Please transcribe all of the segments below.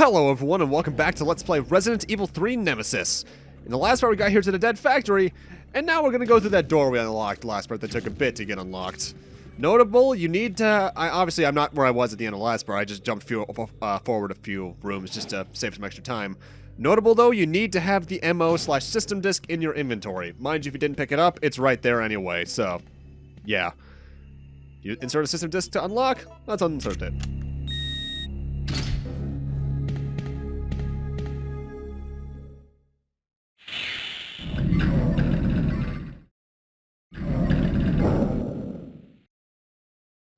Hello everyone and welcome back to Let's Play Resident Evil 3 Nemesis. In the last part we got here to the dead factory, and now we're gonna go through that door we unlocked last part that took a bit to get unlocked. Notable, you need to... obviously I'm not where I was at the end of the last part, I just jumped forward a few rooms just to save some extra time. Notable though, you need to have the ammo/system disc in your inventory. Mind you, if you didn't pick it up, it's right there anyway, so... yeah. You insert a system disc to unlock? Let's insert it.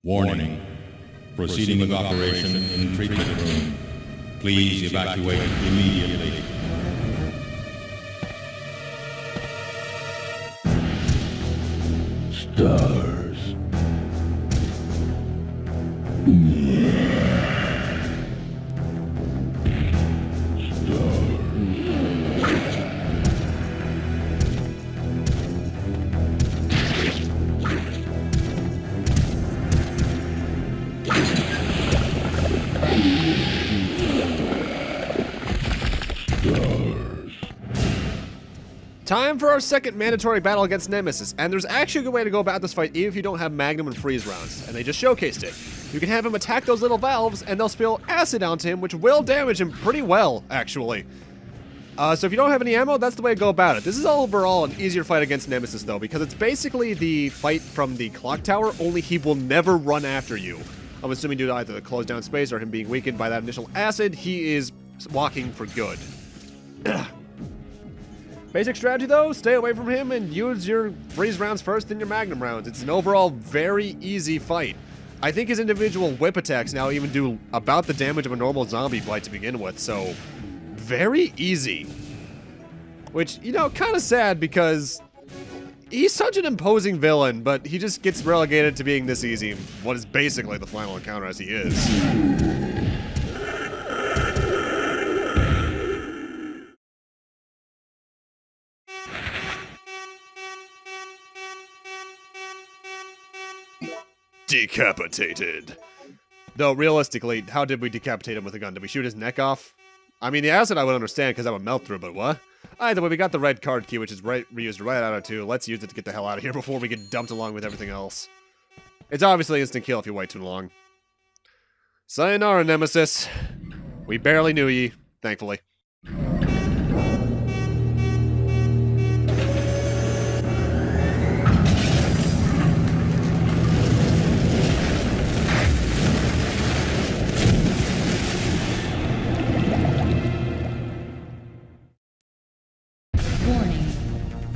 Warning. Proceeding with operation in treatment room. Please evacuate immediately. Stars. Time for our second mandatory battle against Nemesis, and there's actually a good way to go about this fight even if you don't have Magnum and Freeze rounds, and they just showcased it. You can have him attack those little valves, and they'll spill acid onto him, which will damage him pretty well, actually. So if you don't have any ammo, that's the way to go about it. This is overall an easier fight against Nemesis, though, because it's basically the fight from the clock tower, only he will never run after you. I'm assuming due to either the closed down space or him being weakened by that initial acid, he is walking for good. Basic strategy though, stay away from him and use your freeze rounds first, then your magnum rounds. It's an overall very easy fight. I think his individual whip attacks now even do about the damage of a normal zombie bite to begin with, so very easy. Which, you know, kind of sad because he's such an imposing villain, but he just gets relegated to being this easy, what is basically the final encounter as he is. Decapitated. Though, realistically, how did we decapitate him with a gun? Did we shoot his neck off? I mean, the acid I would understand because that would melt through, but what? Either way, we got the red card key, which is reused right out of 2. Let's use it to get the hell out of here before we get dumped along with everything else. It's obviously instant kill if you wait too long. Sayonara, Nemesis. We barely knew ye, thankfully.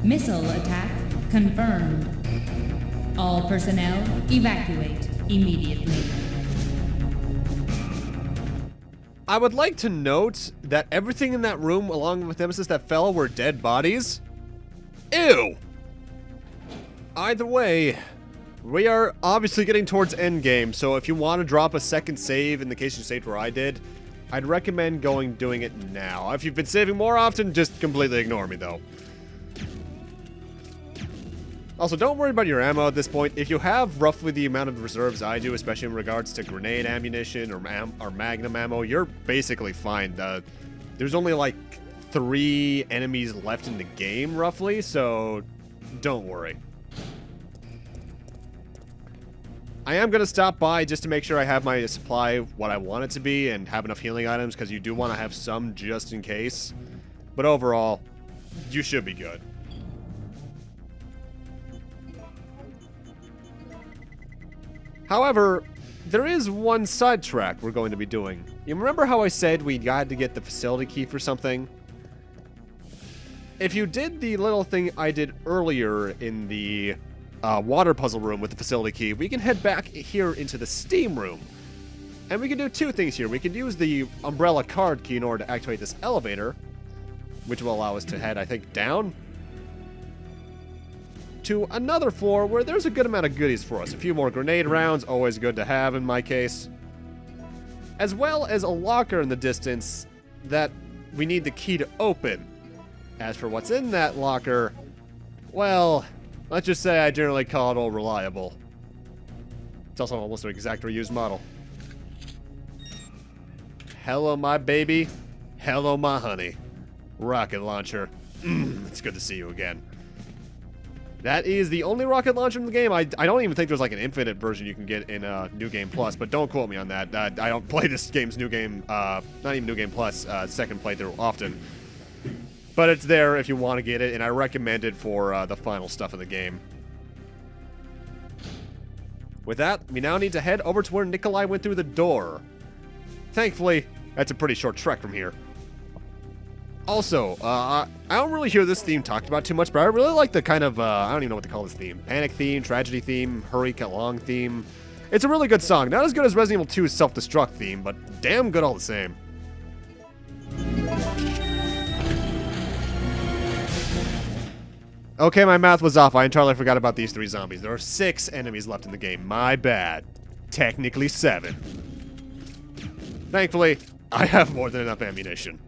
Missile attack confirmed. All personnel evacuate immediately. I would like to note that everything in that room along with Nemesis that fell were dead bodies. Ew! Either way, we are obviously getting towards Endgame, so if you want to drop a second save in the case you saved where I did, I'd recommend doing it now. If you've been saving more often, just completely ignore me though. Also, don't worry about your ammo at this point. If you have roughly the amount of reserves I do, especially in regards to grenade ammunition or magnum ammo, you're basically fine. There's only like 3 enemies left in the game, roughly, so don't worry. I am going to stop by just to make sure I have my supply what I want it to be and have enough healing items, because you do want to have some just in case. But overall, you should be good. However, there is one sidetrack we're going to be doing. You remember how I said we had to get the facility key for something? If you did the little thing I did earlier in the water puzzle room with the facility key, we can head back here into the steam room. And we can do 2 things here. We can use the umbrella card key in order to activate this elevator, which will allow us to head, I think, down to another floor where there's a good amount of goodies for us. A few more grenade rounds, always good to have in my case. As well as a locker in the distance that we need the key to open. As for what's in that locker, well, let's just say I generally call it all reliable. It's also almost an exact reused model. Hello, my baby. Hello, my honey. Rocket launcher. It's good to see you again. That is the only rocket launcher in the game. I don't even think there's like an infinite version you can get in New Game Plus, but don't quote me on that. I don't play this game's New Game, not even New Game Plus, second playthrough often. But it's there if you want to get it, and I recommend it for the final stuff in the game. With that, we now need to head over to where Nikolai went through the door. Thankfully, that's a pretty short trek from here. Also, I don't really hear this theme talked about too much, but I really like the kind of, I don't even know what to call this theme. Panic theme, tragedy theme, hurry, get along theme. It's a really good song. Not as good as Resident Evil 2's self-destruct theme, but damn good all the same. Okay, my math was off. I entirely forgot about these 3 zombies. There are 6 enemies left in the game. My bad. Technically 7. Thankfully, I have more than enough ammunition.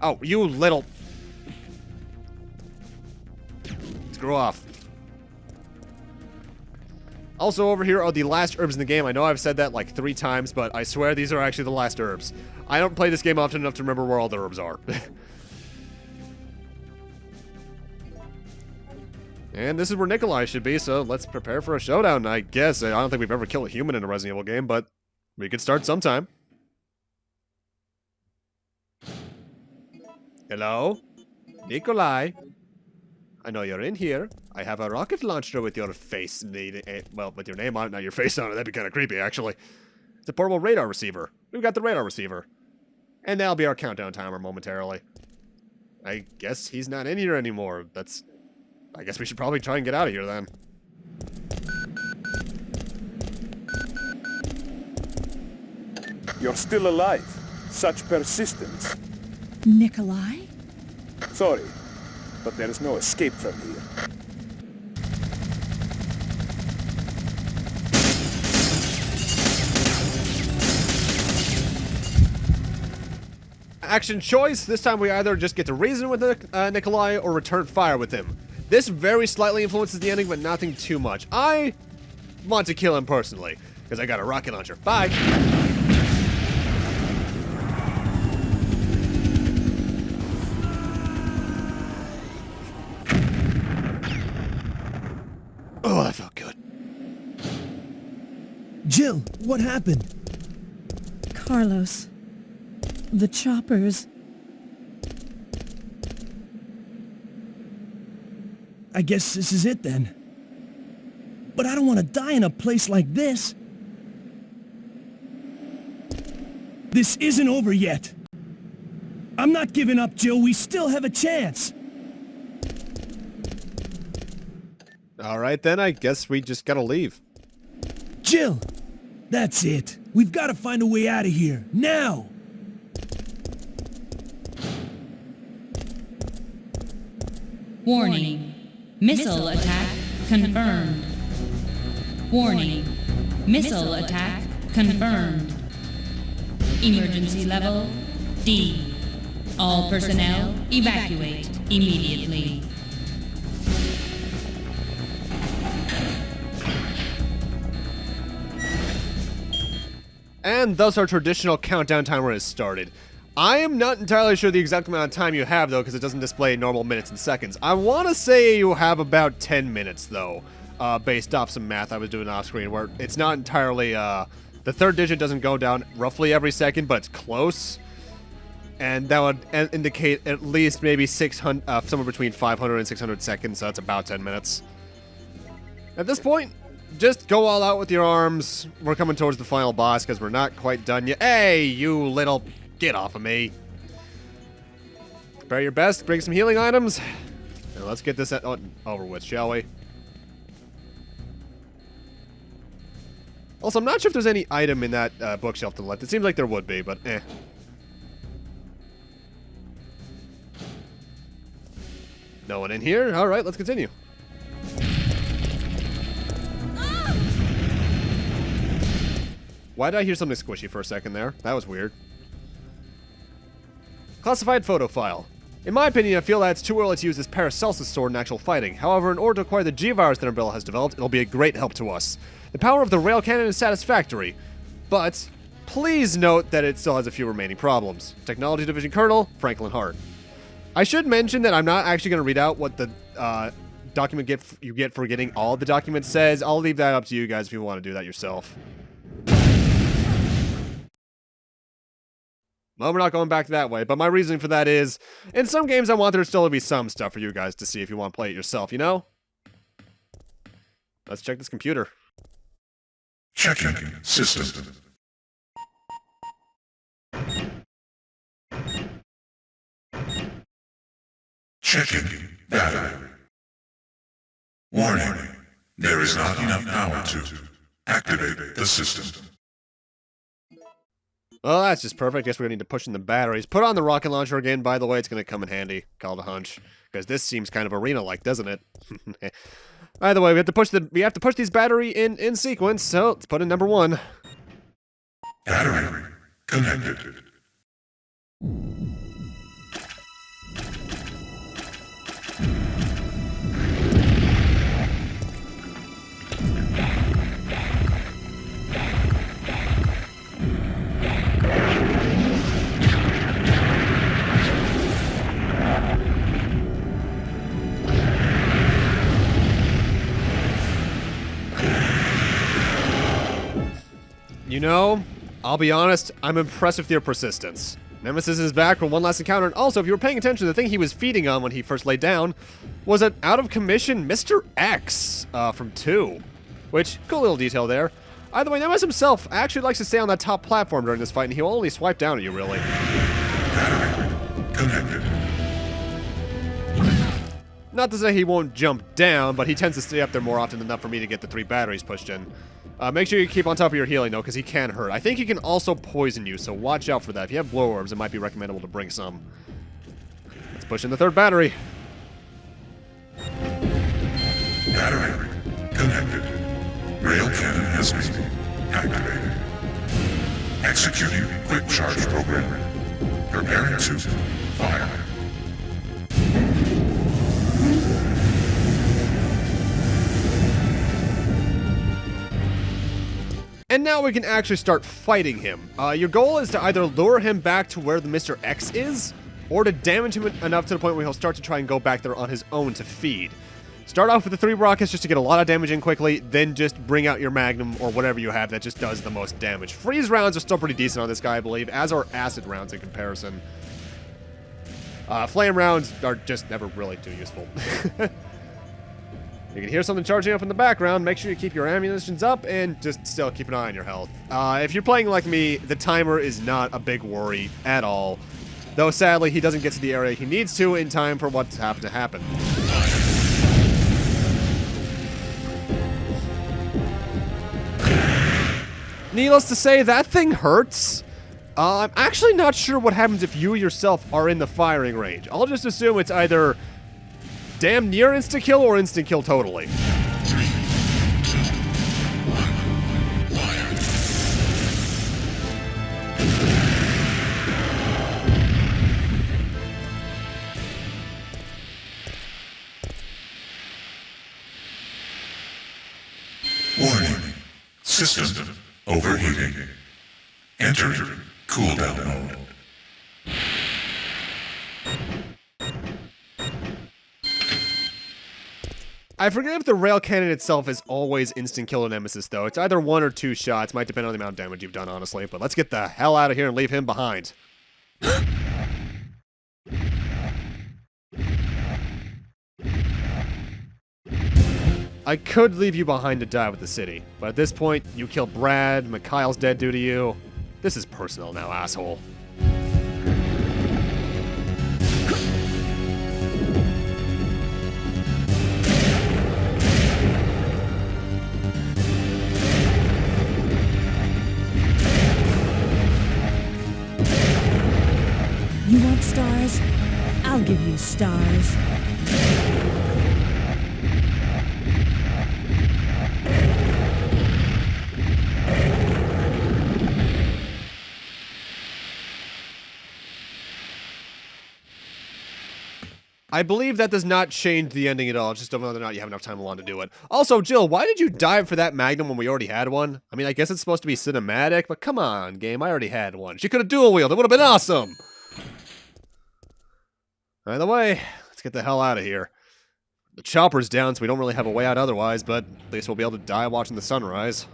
Oh, you little... Screw off. Also, over here are the last herbs in the game. I know I've said that like 3 times, but I swear these are actually the last herbs. I don't play this game often enough to remember where all the herbs are. And this is where Nikolai should be, so let's prepare for a showdown, I guess. I don't think we've ever killed a human in a Resident Evil game, but we could start sometime. Hello? Nikolai? I know you're in here. I have a rocket launcher with your face, well, with your name on it, not your face on it. That'd be kind of creepy, actually. It's a portable radar receiver. We've got the radar receiver. And that'll be our countdown timer momentarily. I guess he's not in here anymore. I guess we should probably try and get out of here then. You're still alive. Such persistence. Nikolai? Sorry, but there is no escape from here. Action choice. This time we either just get to reason with Nikolai or return fire with him. This very slightly influences the ending, but nothing too much. I want to kill him personally, because I got a rocket launcher. Bye! Oh, that felt good. Jill, what happened? Carlos. The choppers. I guess this is it then. But I don't want to die in a place like this. This isn't over yet. I'm not giving up, Jill. We still have a chance. Alright then, I guess we just gotta leave. Jill, that's it. We've got to find a way out of here. Now! Warning. Missile attack confirmed. Warning. Missile attack confirmed. Emergency level D. All personnel evacuate immediately. And thus our traditional countdown timer has started. I am not entirely sure the exact amount of time you have, though, because it doesn't display normal minutes and seconds. I want to say you have about 10 minutes, though, based off some math I was doing off-screen, where it's not entirely, the third digit doesn't go down roughly every second, but it's close. And that would indicate at least maybe 600, somewhere between 500 and 600 seconds, so that's about 10 minutes. At this point, just go all out with your arms. We're coming towards the final boss, because we're not quite done yet. Hey, you little... Get off of me. Prepare your best, bring some healing items, and let's get this over with, shall we? Also, I'm not sure if there's any item in that bookshelf to the left. It seems like there would be, but eh. No one in here? Alright, let's continue. Why did I hear something squishy for a second there? That was weird. Classified photo file. In my opinion, I feel that it's too early to use this Paracelsus sword in actual fighting. However, in order to acquire the G-Virus that Umbrella has developed, it'll be a great help to us. The power of the rail cannon is satisfactory, but Please note that it still has a few remaining problems. Technology Division Colonel, Franklin Hart. I should mention that I'm not actually going to read out what the document you get for getting all the documents says. I'll leave that up to you guys if you want to do that yourself. Well, we're not going back that way, but my reasoning for that is, in some games I want there still to be some stuff for you guys to see if you want to play it yourself, you know? Let's check this computer. Checking system. Checking battery. Warning, there is not enough power to activate the system. Well, that's just perfect. Guess we're going to need to push in the batteries. Put on the rocket launcher again, by the way. It's going to come in handy. Call it a hunch. Because this seems kind of arena-like, doesn't it? By the way, we have to push these battery in sequence, so let's put in number 1. Battery connected. You know, I'll be honest, I'm impressed with your persistence. Nemesis is back for one last encounter, and also, if you were paying attention, the thing he was feeding on when he first laid down was an out-of-commission Mr.X from 2. Which, cool little detail there. Either way, Nemesis himself actually likes to stay on that top platform during this fight, and he'll only swipe down at you, really. Battery connected. Not to say he won't jump down, but he tends to stay up there more often than not for me to get the 3 batteries pushed in. Make sure you keep on top of your healing, though, because he can hurt. I think he can also poison you, so watch out for that. If you have blow orbs, it might be recommendable to bring some. Let's push in the 3rd battery. Battery connected. Rail cannon has been activated. Executing quick charge program. Preparing to fire. And now we can actually start fighting him. Your goal is to either lure him back to where the Mr.X is, or to damage him enough to the point where he'll start to try and go back there on his own to feed. Start off with the 3 rockets just to get a lot of damage in quickly, then just bring out your Magnum or whatever you have that just does the most damage. Freeze rounds are still pretty decent on this guy, I believe, as are acid rounds in comparison. Flame rounds are just never really too useful. You can hear something charging up in the background. Make sure you keep your ammunitions up and just still keep an eye on your health. If you're playing like me, the timer is not a big worry at all. Though sadly, he doesn't get to the area he needs to in time for what's happened to happen. Needless to say, that thing hurts. I'm actually not sure what happens if you yourself are in the firing range. I'll just assume it's either damn near insta-kill or instant-kill totally. 3, 2, 1, fire. Warning. System overheating. Enter cooldown mode. I forget if the rail cannon itself is always instant kill to Nemesis, though. It's either 1 or 2 shots. Might depend on the amount of damage you've done, honestly. But let's get the hell out of here and leave him behind. I could leave you behind to die with the city, but at this point, you killed Brad, Mikhail's dead due to you. This is personal now, asshole. You want stars? I'll give you stars. I believe that does not change the ending at all. It's just whether or not you have enough time along to do it. Also, Jill, why did you dive for that Magnum when we already had one? I mean, I guess it's supposed to be cinematic, but come on, game. I already had one. She could have dual-wheeled. It would have been awesome. Either way, let's get the hell out of here. The chopper's down, so we don't really have a way out otherwise, but at least we'll be able to die watching the sunrise.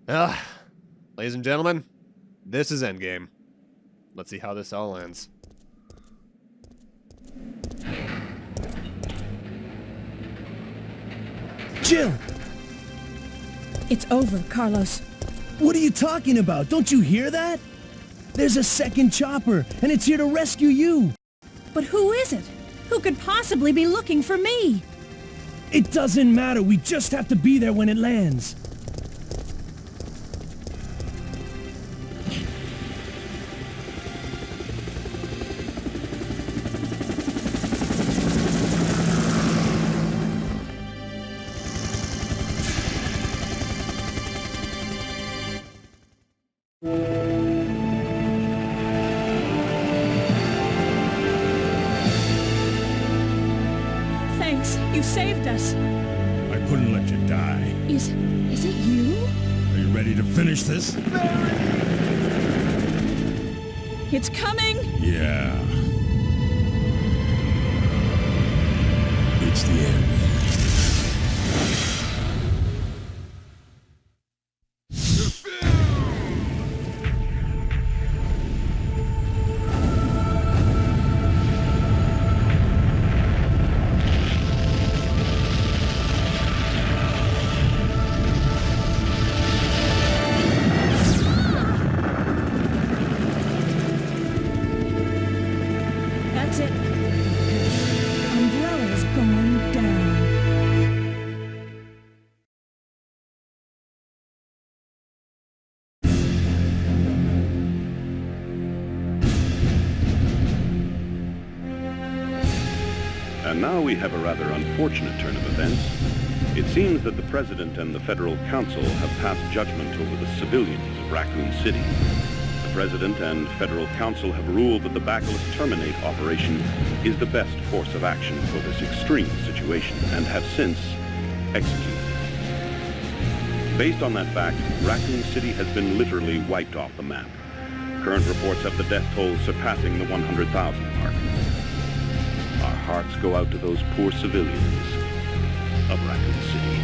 Ladies and gentlemen, this is Endgame. Let's see how this all ends. Jill! It's over, Carlos. What are you talking about? Don't you hear that? There's a second chopper, and it's here to rescue you. But who is it? Who could possibly be looking for me? It doesn't matter. We just have to be there when it lands. Thanks, you saved us. I couldn't let you die. Is it you? Are you ready to finish this? It's coming! Yeah. It's the end. That's it. Umbrella's gone down. And now we have a rather unfortunate turn of events. It seems that the President and the Federal Council have passed judgment over the civilians of Raccoon City. The President and Federal Council have ruled that the Bacillus Terminate operation is the best course of action for this extreme situation and have since executed. Based on that fact, Raccoon City has been literally wiped off the map. Current reports have the death toll surpassing the 100,000 mark. Our hearts go out to those poor civilians of Raccoon City.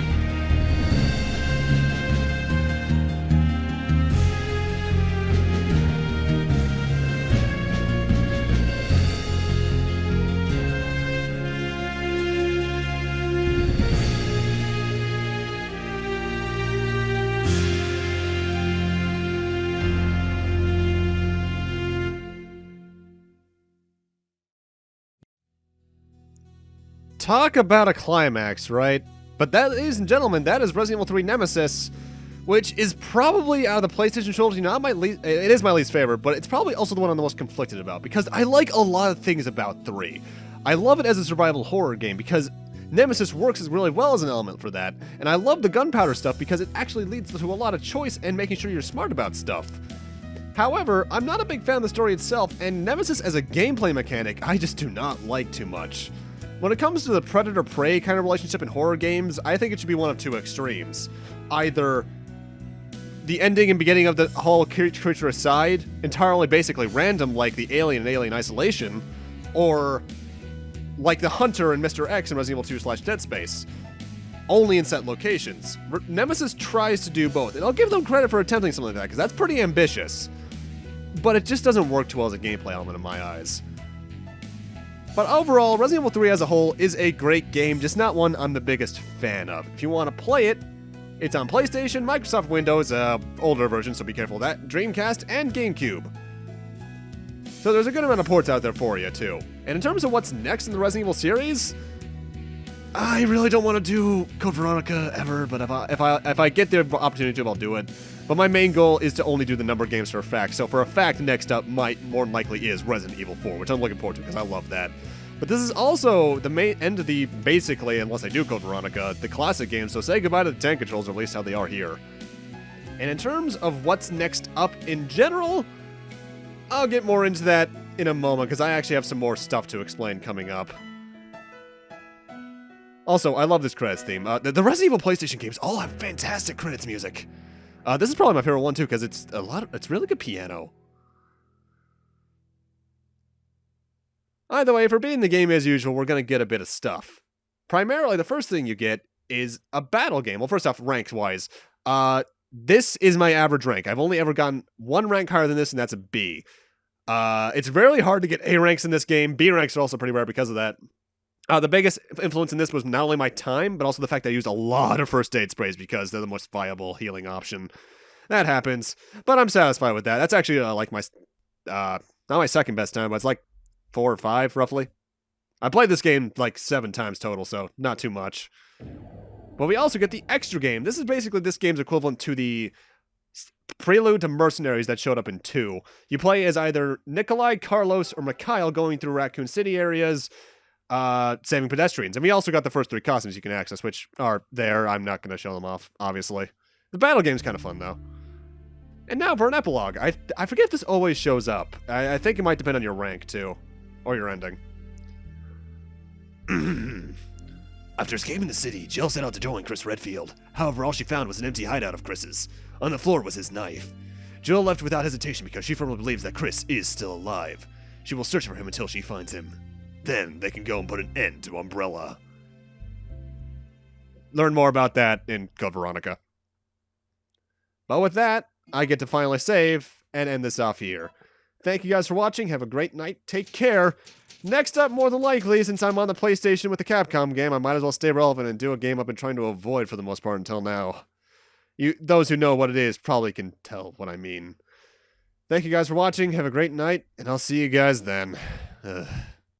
Talk about a climax, right? But that, ladies and gentlemen, that is Resident Evil 3 Nemesis, which is probably out of the PlayStation trilogy, not my least, it is my least favorite, but it's probably also the one I'm the most conflicted about, because I like a lot of things about 3. I love it as a survival horror game, because Nemesis works really well as an element for that, and I love the gunpowder stuff because it actually leads to a lot of choice and making sure you're smart about stuff. However, I'm not a big fan of the story itself, and Nemesis as a gameplay mechanic, I just do not like too much. When it comes to the predator-prey kind of relationship in horror games, I think it should be one of two extremes. Either the ending and beginning of the whole creature aside, entirely basically random like the Alien and Alien Isolation, or like the Hunter and Mr.X in Resident Evil 2 / Dead Space, only in set locations. Nemesis tries to do both, and I'll give them credit for attempting something like that, because that's pretty ambitious. But it just doesn't work too well as a gameplay element in my eyes. But overall, Resident Evil 3 as a whole is a great game, just not one I'm the biggest fan of. If you want to play it, it's on PlayStation, Microsoft Windows, older version, so be careful of that, Dreamcast, and GameCube. So there's a good amount of ports out there for you, too. And in terms of what's next in the Resident Evil series, I really don't want to do Code Veronica ever, but if I get the opportunity to, I'll do it. But my main goal is to only do the number games for a fact. So for a fact, next up might more than likely is Resident Evil 4, which I'm looking forward to because I love that. But this is also the main end of the, basically, unless I do Code Veronica, the classic game, so say goodbye to the tank controls, or at least how they are here. And in terms of what's next up in general, I'll get more into that in a moment, because I actually have some more stuff to explain coming up. Also, I love this credits theme. The Resident Evil PlayStation games all have fantastic credits music. This is probably my favorite one, too, because it's it's really good piano. Either way, for beating the game as usual, we're going to get a bit of stuff. Primarily, the first thing you get is a battle game. Well, first off, ranks-wise. This is my average rank. I've only ever gotten one rank higher than this, and that's a B. It's very hard to get A ranks in this game. B ranks are also pretty rare because of that. The biggest influence in this was not only my time, but also the fact that I used a lot of first aid sprays because they're the most viable healing option. That happens, but I'm satisfied with that. That's actually like my, not my second best time, but it's like 4 or 5, roughly. I played this game like 7 times total, so not too much. But we also get the extra game. This is basically this game's equivalent to the prelude to Mercenaries that showed up in 2. You play as either Nikolai, Carlos, or Mikhail going through Raccoon City areas, saving pedestrians. And we also got the first 3 costumes you can access, which are there. I'm not going to show them off, obviously. The battle game's kind of fun, though. And now for an epilogue. I forget if this always shows up. I think it might depend on your rank, too. Or your ending. After escaping the city, Jill set out to join Chris Redfield. However, all she found was an empty hideout of Chris's. On the floor was his knife. Jill left without hesitation because she firmly believes that Chris is still alive. She will search for him until she finds him. Then they can go and put an end to Umbrella. Learn more about that in Code Veronica. But with that, I get to finally save and end this off here. Thank you guys for watching. Have a great night. Take care. Next up, more than likely, since I'm on the PlayStation with the Capcom game, I might as well stay relevant and do a game I've been trying to avoid for the most part until now. Those who know what it is probably can tell what I mean. Thank you guys for watching. Have a great night, and I'll see you guys then. Ugh.